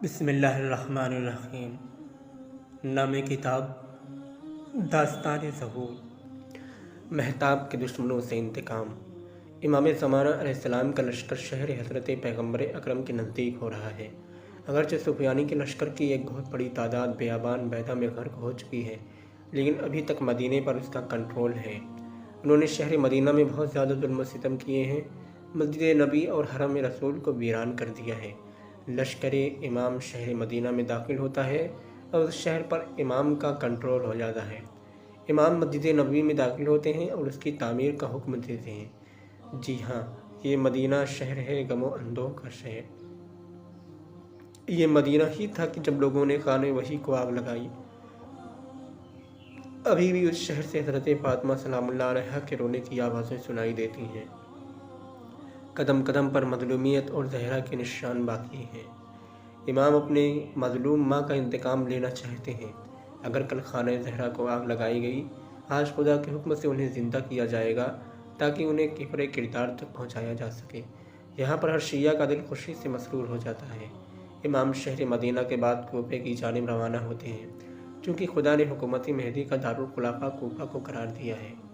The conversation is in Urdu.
بسم اللہ الرحمن الرحیم۔ نام کتاب داستان ظہور۔ مہتاب کے دشمنوں سے انتقام۔ امام زمانہ علیہ السلام کا لشکر شہر حضرت پیغمبر اکرم کے نزدیک ہو رہا ہے۔ اگرچہ سفیانی کے لشکر کی ایک بہت بڑی تعداد بیابان بیضا میں غرق ہو چکی ہے، لیکن ابھی تک مدینے پر اس کا کنٹرول ہے۔ انہوں نے شہر مدینہ میں بہت زیادہ ظلم و ستم کیے ہیں، مسجد نبی اور حرم رسول کو ویران کر دیا ہے۔ لشکر امام شہر مدینہ میں داخل ہوتا ہے اور اس شہر پر امام کا کنٹرول ہو جاتا ہے۔ امام مسجد نبوی میں داخل ہوتے ہیں اور اس کی تعمیر کا حکم دیتے ہیں۔ جی ہاں، یہ مدینہ شہر ہے غم و اندوہ کا شہر۔ یہ مدینہ ہی تھا کہ جب لوگوں نے خانہ وحی کو آگ لگائی۔ ابھی بھی اس شہر سے حضرت فاطمہ سلام اللہ علیہا کے رونے کی آوازیں سنائی دیتی ہیں۔ قدم قدم پر مظلومیت اور زہرا کے نشان باقی ہیں۔ امام اپنے مظلوم ماں کا انتقام لینا چاہتے ہیں۔ اگر کل خانہ زہرا کو آگ لگائی گئی، آج خدا کے حکم سے انہیں زندہ کیا جائے گا تاکہ انہیں کفر کردار تک پہنچایا جا سکے۔ یہاں پر ہر شیعہ کا دل خوشی سے مسرور ہو جاتا ہے۔ امام شہر مدینہ کے بعد کوفے کی جانب روانہ ہوتے ہیں، چونکہ خدا نے حکومت مہدی کا دارالخلافہ کوفہ کو قرار دیا ہے۔